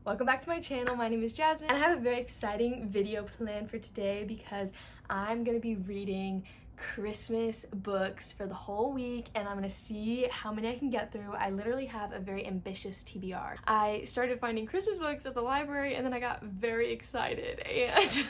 Welcome back to my channel. My name is Jasmine and I have a very exciting video planned for today because I'm gonna be reading Christmas books for the whole week and I'm gonna see how many I can get through. I literally have a very ambitious TBR. I started finding Christmas books at the library and then I got very excited, and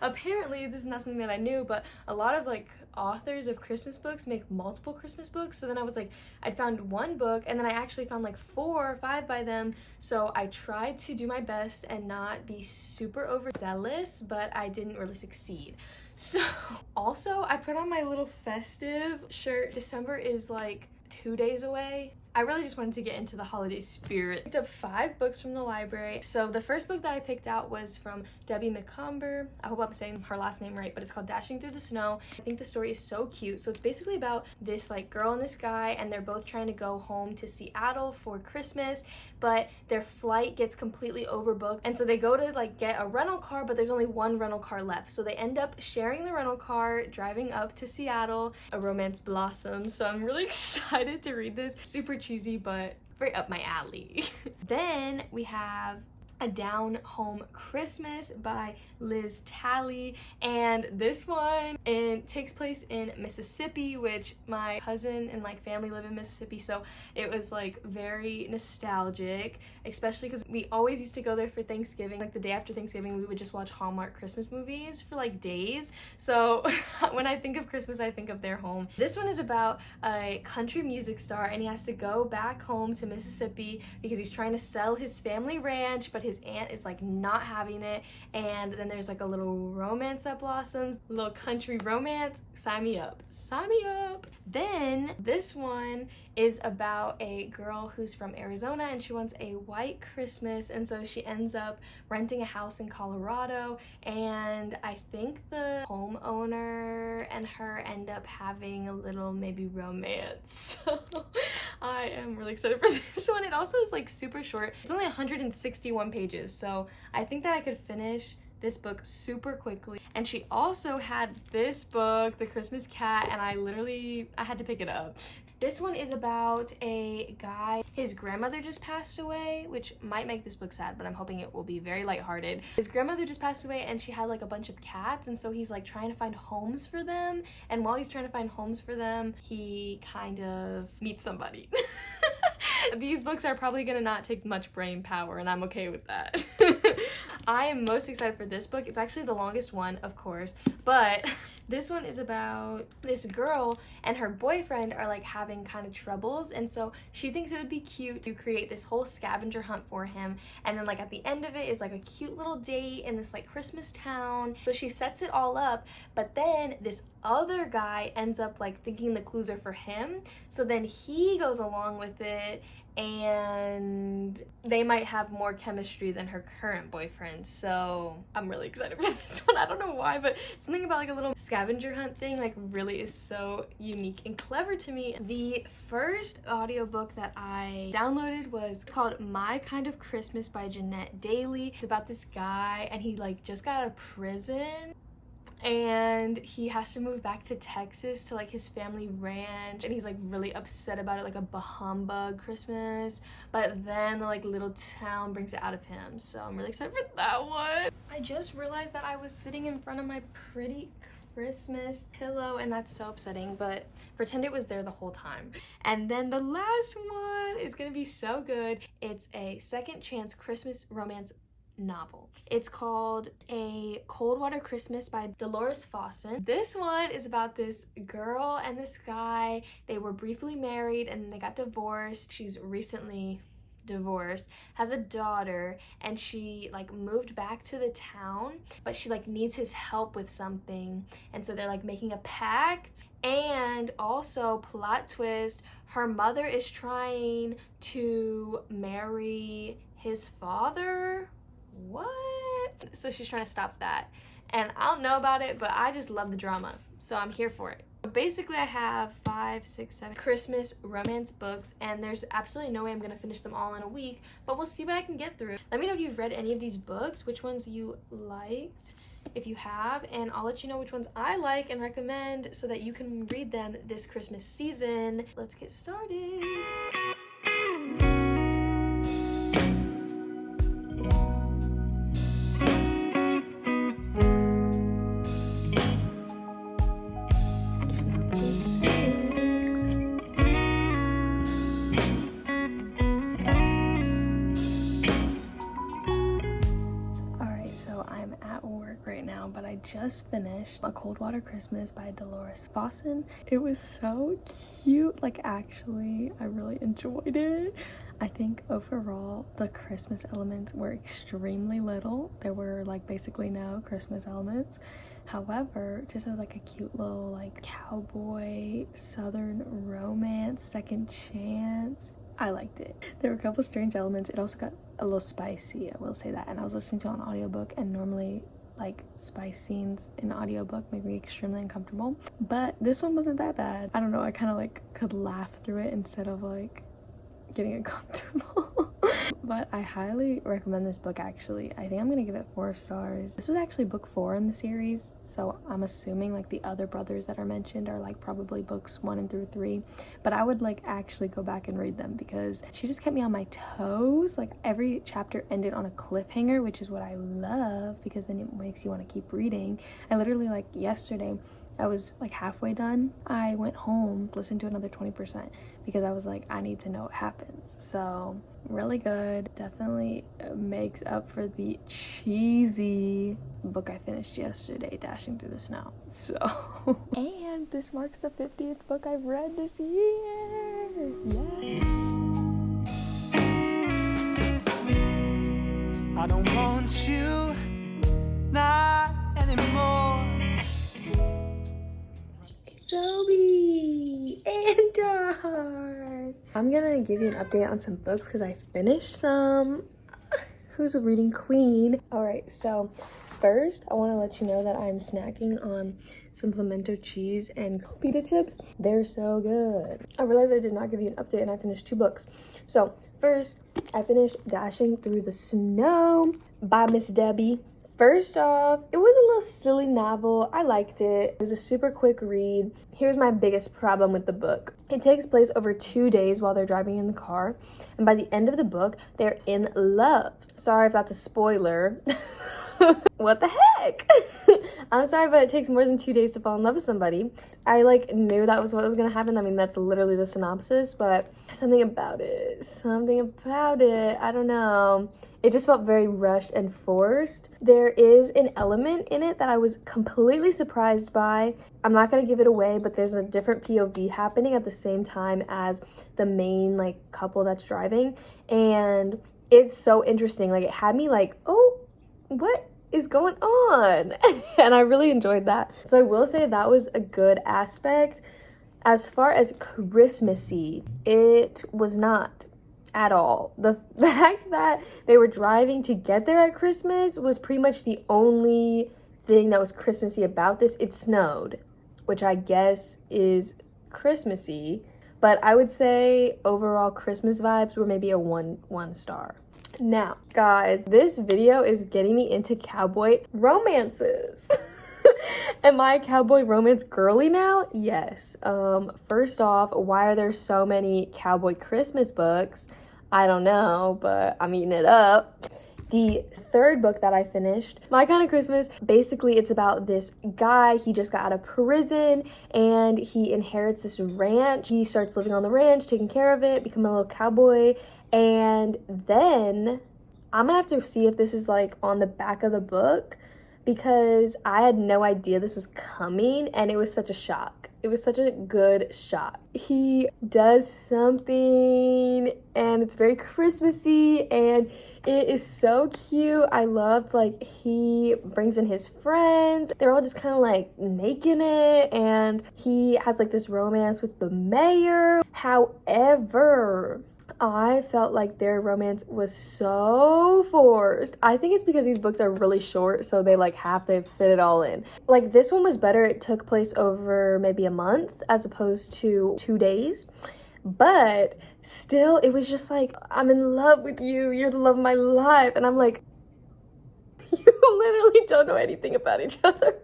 apparently this is not something that I knew, but a lot of authors of Christmas books make multiple Christmas books. So then I was like, I'd found one book and then I actually found like 4 or 5 by them. So I tried to do my best and not be super overzealous, but I didn't really succeed. So also I put on my little festive shirt. December is like 2 days away. I really just wanted to get into the holiday spirit. I picked up 5 books from the library. So the first book that I picked out was from Debbie McComber. I hope I'm saying her last name right, but it's called Dashing Through the Snow. I think the story is so cute. So it's basically about this girl and this guy, and they're both trying to go home to Seattle for Christmas, but their flight gets completely overbooked. And so they go to get a rental car, but there's only one rental car left. So they end up sharing the rental car, driving up to Seattle. A romance blossoms. So I'm really excited to read this. Super cheesy, but very up my alley. Then we have A Down Home Christmas by Liz Talley, and this one, it takes place in Mississippi, which my cousin and family live in Mississippi, so it was very nostalgic, especially because we always used to go there for Thanksgiving. The day after Thanksgiving we would just watch Hallmark Christmas movies for days, so when I think of Christmas I think of their home. This one is about a country music star and he has to go back home to Mississippi because he's trying to sell his family ranch, but his aunt is not having it, and then there's a little romance that blossoms. A little country romance. Sign me up. Sign me up. Then this one is about a girl who's from Arizona and she wants a white Christmas, and so she ends up renting a house in Colorado, and I think the homeowner and her end up having a little maybe romance. So I am really excited for this one. It also is super short. It's only 161 pages, so I think that I could finish this book super quickly. And she also had this book, The Christmas Cat, and I had to pick it up. This one is about a guy. His grandmother just passed away, which might make this book sad, but I'm hoping it will be very lighthearted. His grandmother just passed away and she had a bunch of cats, and so he's trying to find homes for them. And while he's trying to find homes for them, he kind of meets somebody. These books are probably gonna not take much brain power, and I'm okay with that. I am most excited for this book. It's actually the longest one, of course, but this one is about this girl and her boyfriend are having kind of troubles, and so she thinks it would be cute to create this whole scavenger hunt for him, and then at the end of it is a cute little date in this Christmas town. So she sets it all up, but then this other guy ends up thinking the clues are for him, so then he goes along with it and they might have more chemistry than her current boyfriend. So I'm really excited for this one. I don't know why, but something about a little scavenger hunt thing really is so unique and clever to me. The first audiobook that I downloaded was called My Kind of Christmas by Jeanette Daly. It's about this guy and he just got out of prison and he has to move back to Texas to his family ranch, and he's really upset about it, a bah-humbug Christmas, but then the little town brings it out of him. So I'm really excited for that one. I just realized that I was sitting in front of my pretty Christmas pillow, and that's so upsetting, but pretend it was there the whole time. And then the last one is gonna be so good. It's a second chance Christmas romance novel. It's called A Coldwater Christmas by Dolores Fawson. This one is about this girl and this guy. They were briefly married and then they got divorced. She's recently divorced, has a daughter, and she moved back to the town, but she needs his help with something, and so they're making a pact. And also, plot twist, her mother is trying to marry his father. What? So she's trying to stop that, and I don't know about it, but I just love the drama, so I'm here for it. Basically, I have 5, 6, 7 Christmas romance books, and there's absolutely no way I'm gonna finish them all in a week, but we'll see what I can get through. Let me know if you've read any of these books, which ones you liked, if you have, and I'll let you know which ones I like and recommend so that you can read them this Christmas season. Let's get started. I just finished A Cold Water Christmas by Dolores Fawson. It was so cute. Like, actually, I really enjoyed it. I think overall the Christmas elements were extremely little. There were like basically no Christmas elements. However, just as like a cute little like cowboy southern romance, second chance, I liked it. There were a couple strange elements. It also got a little spicy, I will say that. And I was listening to an audiobook, and normally like spice scenes in audiobook make me extremely uncomfortable, but this one wasn't that bad. I don't know, I kind of like could laugh through it instead of like getting uncomfortable. But I highly recommend this book. Actually, I think I'm gonna give it 4 stars. This was actually book 4 in the series, so I'm assuming like the other brothers that are mentioned are like probably books 1 and through 3, but I would like actually go back and read them because she just kept me on my toes. Like, every chapter ended on a cliffhanger, which is what I love because then it makes you want to keep reading. I literally, like, yesterday I was like halfway done. I went home, listened to another 20% because I was like, I need to know what happens. So really good. Definitely makes up for the cheesy book I finished yesterday, Dashing Through the Snow. So and this marks the 50th book I've read this year. Yes. I don't want you, not anymore. Toby and Darth. I'm gonna give you an update on some books because I finished some. Who's a reading queen? All right, so first I want to let you know that I'm snacking on some pimento cheese and pita chips. They're so good. I realized I did not give you an update and I finished 2 books. So first, I finished Dashing Through the Snow by Miss Debbie. First off, it was a little silly novel. I liked it. It was a super quick read. Here's my biggest problem with the book. It takes place over 2 days while they're driving in the car, and by the end of the book, they're in love. Sorry if that's a spoiler. What the heck? I'm sorry, but it takes more than 2 days to fall in love with somebody. I like knew that was what was gonna happen. I mean, that's literally the synopsis, but something about it, I don't know. It just felt very rushed and forced. There is an element in it that I was completely surprised by. I'm not gonna give it away, but there's a different POV happening at the same time as the main like couple that's driving, and it's so interesting. Like, it had me like, oh, what is going on? And I really enjoyed that. So I will say that was a good aspect. As far as Christmassy, it was not at all. The fact that they were driving to get there at Christmas was pretty much the only thing that was Christmassy about this. It snowed, which I guess is Christmassy, but I would say overall Christmas vibes were maybe a 1 star. Now, guys, this video is getting me into cowboy romances. Am I a cowboy romance girly now? Yes. First off, why are there so many Cowboy Christmas books? I don't know, but I'm eating it up. The 3rd book that I finished, My Kind of Christmas, basically it's about this guy. He just got out of prison and he inherits this ranch. He starts living on the ranch, taking care of it, become a little cowboy. And then I'm gonna have to see if this is like on the back of the book because I had no idea this was coming and it was such a shock. It was such a good shock. He does something and it's very Christmassy and it is so cute. I loved, like, he brings in his friends. They're all just kind of like making it and he has like this romance with the mayor. However, I felt like their romance was so forced. I think it's because these books are really short, so they like have to fit it all in. Like, this one was better. It took place over maybe a month as opposed to 2 days. But still, it was just like, I'm in love with you. You're the love of my life. And I'm like, you literally don't know anything about each other.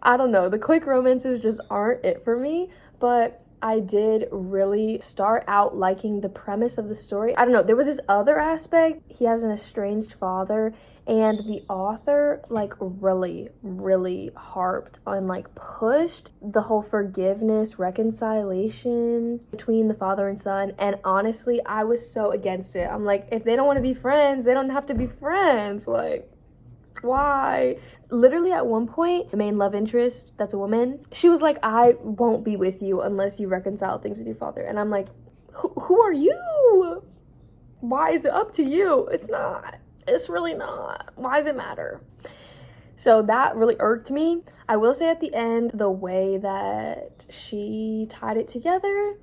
I don't know. The quick romances just aren't it for me. But I did really start out liking the premise of the story. I don't know, there was this other aspect. He has an estranged father, and the author like really harped on, like, pushed the whole forgiveness, reconciliation between the father and son. And honestly, I was so against it. I'm like, if they don't want to be friends, they don't have to be friends. Like, Why? Literally at one point, the main love interest, that's a woman, she was like, I won't be with you unless you reconcile things with your father. And I'm like, who are you? Why is it up to you? It's not. It's really not. Why does it matter? So that really irked me. I will say at the end, the way that she tied it together,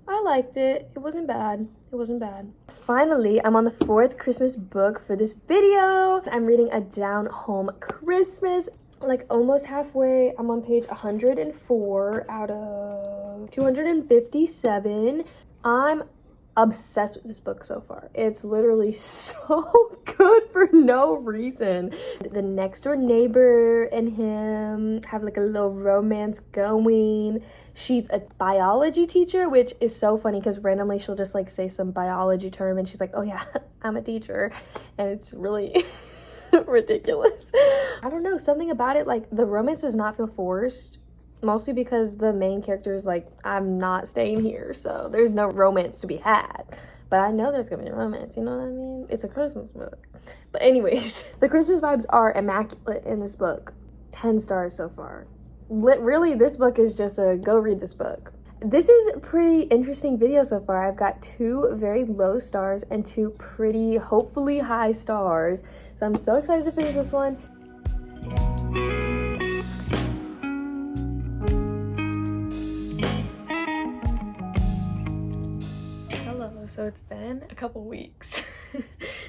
I liked it. It wasn't bad. It wasn't bad. Finally, I'm on the 4th Christmas book for this video. I'm reading A Down Home Christmas. Like almost halfway. I'm on page 104 out of 257. I'm obsessed with this book so far. It's literally so good for no reason. The next door neighbor and him have like a little romance going. She's a biology teacher, which is so funny because randomly she'll just like say some biology term and she's like, oh yeah, I'm a teacher. And it's really ridiculous. I don't know, something about it, like the romance does not feel forced. Mostly because the main character is like, I'm not staying here, so there's no romance to be had. But I know there's gonna be romance, you know what I mean? It's a Christmas book. But anyways, the Christmas vibes are immaculate in this book. 10 stars so far. Really, this book is just a go read this book. This is a pretty interesting video so far. I've got 2 very low stars and 2 pretty, hopefully high stars. So I'm so excited to finish this one. So it's been a couple weeks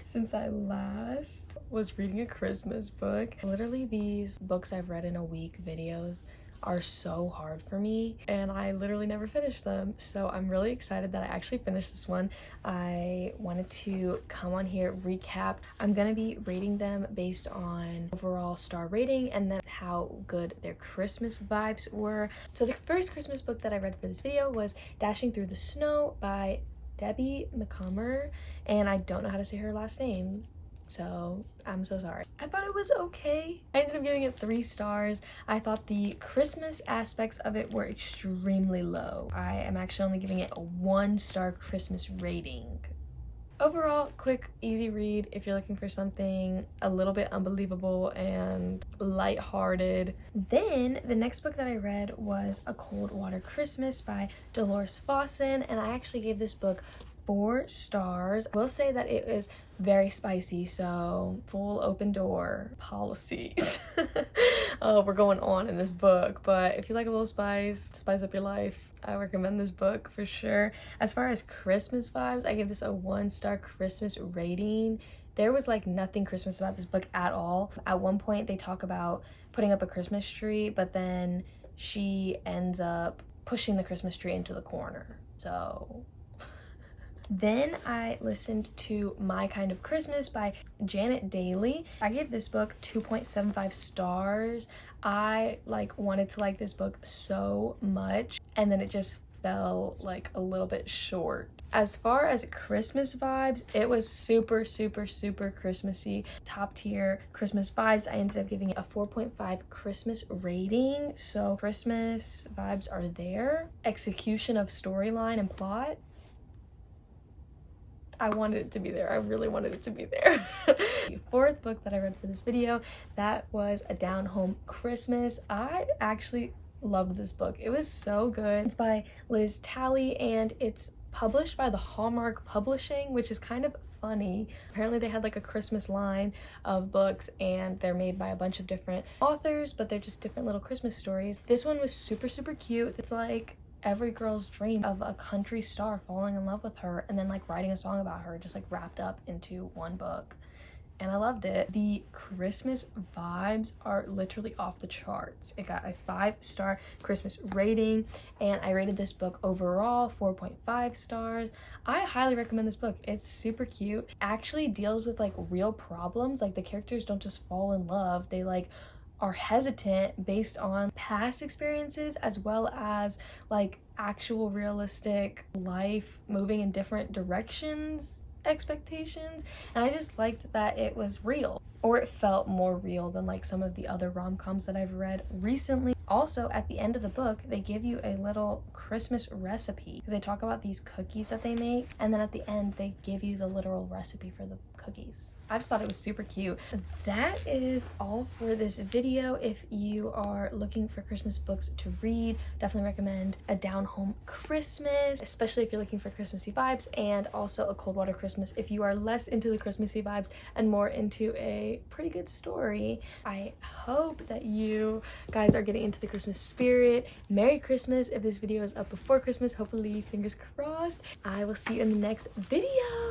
since I last was reading a Christmas book. Literally these books I've read in a week videos are so hard for me and I literally never finish them. So I'm really excited that I actually finished this one. I wanted to come on here, recap. I'm gonna be rating them based on overall star rating and then how good their Christmas vibes were. So the first Christmas book that I read for this video was Dashing Through the Snow by Debbie McComber, and I don't know how to say her last name, so I'm so sorry. I thought it was okay. I ended up giving it 3 stars. I thought the Christmas aspects of it were extremely low. I am actually only giving it a 1-star Christmas rating. Overall, quick, easy read if you're looking for something a little bit unbelievable and lighthearted. Then the next book that I read was A Cold Water Christmas by Dolores Fawson, and I actually gave this book 4 stars. I will say that it was very spicy, so full open door policies. Oh, we're going on in this book, but if you like a little spice to spice up your life, I recommend this book for sure. As far as Christmas vibes, I give this a 1-star Christmas rating. There was like nothing Christmas about this book at all. At one point they talk about putting up a Christmas tree, but then she ends up pushing the Christmas tree into the corner. So then I listened to My Kind of Christmas by Janet Daly. I gave this book 2.75 stars. I wanted to like this book so much, and then it just fell like a little bit short. As far as Christmas vibes, it was super, super, super Christmassy. Top tier Christmas vibes. I ended up giving it a 4.5 Christmas rating. So Christmas vibes are there. Execution of storyline and plot, I wanted it to be there. I really wanted it to be there. The 4th book that I read for this video, that was A Down Home Christmas. I actually loved this book. It was so good. It's by Liz Talley and it's published by the Hallmark Publishing, which is kind of funny. Apparently they had like a Christmas line of books and they're made by a bunch of different authors, but they're just different little Christmas stories. This one was super, super cute. It's like every girl's dream of a country star falling in love with her and then like writing a song about her, just like wrapped up into one book. And I loved it. The Christmas vibes are literally off the charts. It got a 5-star Christmas rating, and I rated this book overall 4.5 stars. I highly recommend this book. It's super cute. It actually deals with like real problems. Like the characters don't just fall in love. They like are hesitant based on past experiences as well as like actual realistic life moving in different directions expectations, and I just liked that it was real, or it felt more real than like some of the other rom-coms that I've read recently. Also, at the end of the book, they give you a little Christmas recipe because they talk about these cookies that they make, and then at the end they give you the literal recipe for the cookies. I just thought it was super cute. That is all for this video. If you are looking for Christmas books to read, definitely recommend A Down Home Christmas, especially if you're looking for Christmassy vibes, and also A Cold Water Christmas if you are less into the Christmassy vibes and more into a pretty good story. I hope that you guys are getting into the Christmas spirit. Merry Christmas if this video is up before Christmas. Hopefully, fingers crossed. I will see you in the next video.